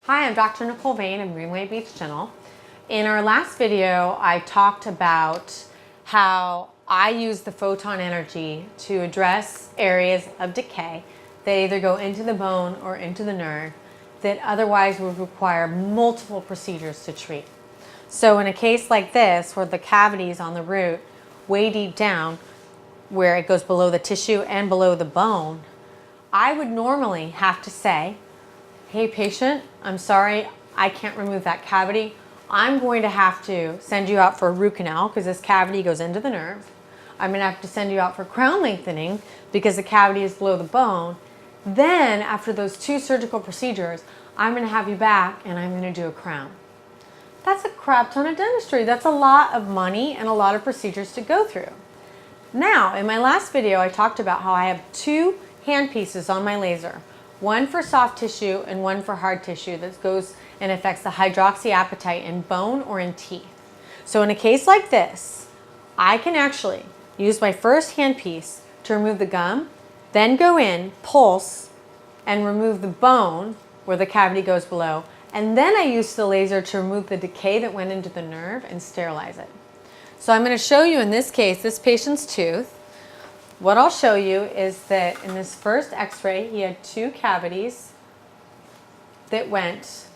Hi, I'm Dr. Nicole Vane of Greenway Beach Dental. In our last video, I talked about how I use the photon energy to address areas of decay that either go into the bone or into the nerve that otherwise would require multiple procedures to treat. So in a case like this, where the cavity is on the root, way deep down, where it goes below the tissue and below the bone, I would normally have to say, hey patient, I'm sorry, I can't remove that cavity. I'm going to have to send you out for a root canal because this cavity goes into the nerve. I'm going to have to send you out for crown lengthening because the cavity is below the bone. Then after those 2 surgical procedures, I'm going to have you back and I'm going to do a crown. That's a crap ton of dentistry. That's a lot of money and a lot of procedures to go through. Now, in my last video, I talked about how I have 2 hand pieces on my laser. One for soft tissue and one for hard tissue that goes and affects the hydroxyapatite in bone or in teeth. So in a case like this, I can actually use my first handpiece to remove the gum, then go in, pulse, and remove the bone where the cavity goes below. And then I use the laser to remove the decay that went into the nerve and sterilize it. So I'm going to show you in this case, this patient's tooth. What I'll show you is that in this first x-ray, he had 2 cavities that went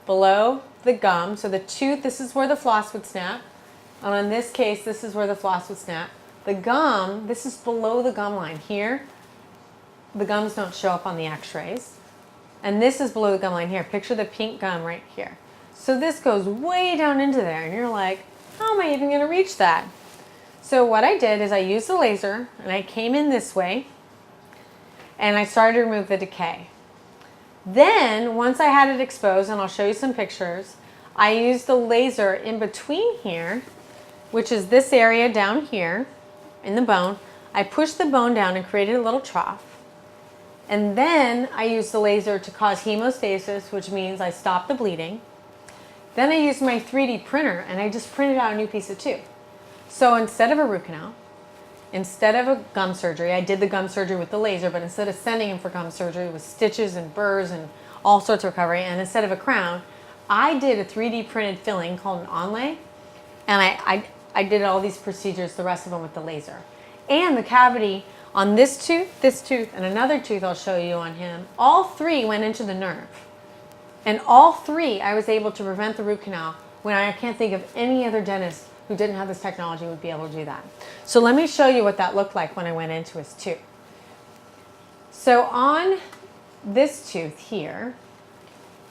below the gum. So the tooth, this is where the floss would snap. And in this case, this is where the floss would snap. The gum, this is below the gum line here. The gums don't show up on the x-rays. And this is below the gum line here. Picture the pink gum right here. So this goes way down into there. And you're like, how am I even going to reach that? So what I did is I used the laser and I came in this way and I started to remove the decay. Then once I had it exposed, and I'll show you some pictures, I used the laser in between here, which is this area down here in the bone. I pushed the bone down and created a little trough. And then I used the laser to cause hemostasis, which means I stopped the bleeding. Then I used my 3D printer and I just printed out a new piece of tooth. So instead of a root canal, instead of a gum surgery, I did the gum surgery with the laser, but instead of sending him for gum surgery with stitches and burrs and all sorts of recovery, and instead of a crown, I did a 3D printed filling called an onlay, and I did all these procedures, the rest of them with the laser. And the cavity on this tooth, and another tooth I'll show you on him, all 3 went into the nerve. And all 3 I was able to prevent the root canal when I can't think of any other dentist who didn't have this technology would be able to do that. So let me show you what that looked like when I went into his tooth. So on this tooth here,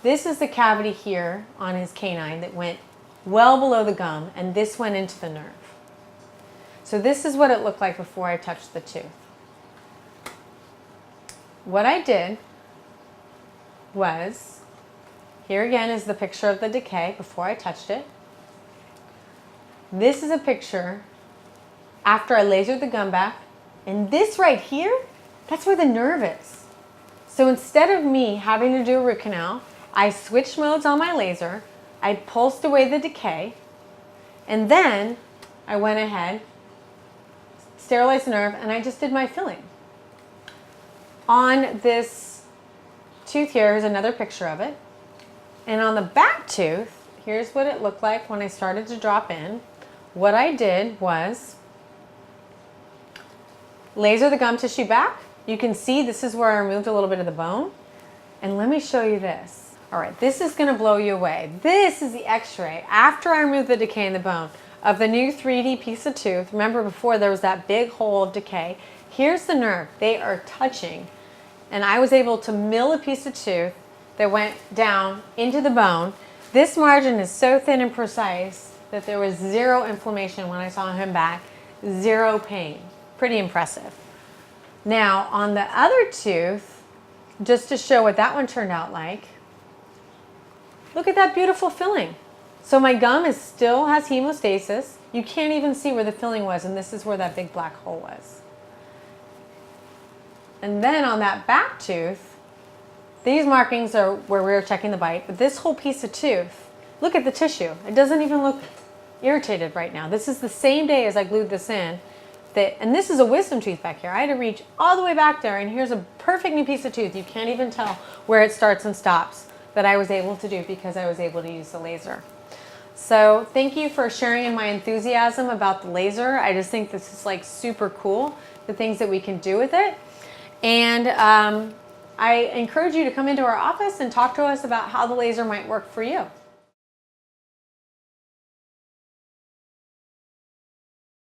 this is the cavity here on his canine that went well below the gum, and this went into the nerve. So this is what it looked like before I touched the tooth. What I did was, here again is the picture of the decay before I touched it. This is a picture after I lasered the gum back. And this right here, that's where the nerve is. So instead of me having to do a root canal, I switched modes on my laser. I pulsed away the decay. And then I went ahead, sterilized the nerve, and I just did my filling. On this tooth here is another picture of it. And on the back tooth, here's what it looked like when I started to drop in. What I did was laser the gum tissue back. You can see this is where I removed a little bit of the bone. And let me show you this. All right, this is going to blow you away. This is the x-ray after I removed the decay in the bone of the new 3D piece of tooth. Remember before there was that big hole of decay. Here's the nerve. They are touching. And I was able to mill a piece of tooth that went down into the bone. This margin is so thin and precise that there was 0 inflammation when I saw him back, 0 pain. Pretty impressive. Now on the other tooth, just to show what that one turned out like, look at that beautiful filling. So my gum still has hemostasis. You can't even see where the filling was, and this is where that big black hole was. And then on that back tooth, these markings are where we were checking the bite, but this whole piece of tooth, look at the tissue. It doesn't even look irritated right now. This is the same day as I glued this in. And this is a wisdom tooth back here. I had to reach all the way back there, and here's a perfect new piece of tooth. You can't even tell where it starts and stops. that I was able to do because I was able to use the laser. So thank you for sharing in my enthusiasm about the laser. I just think this is like super cool, the things that we can do with it. And I encourage you to come into our office and talk to us about how the laser might work for you.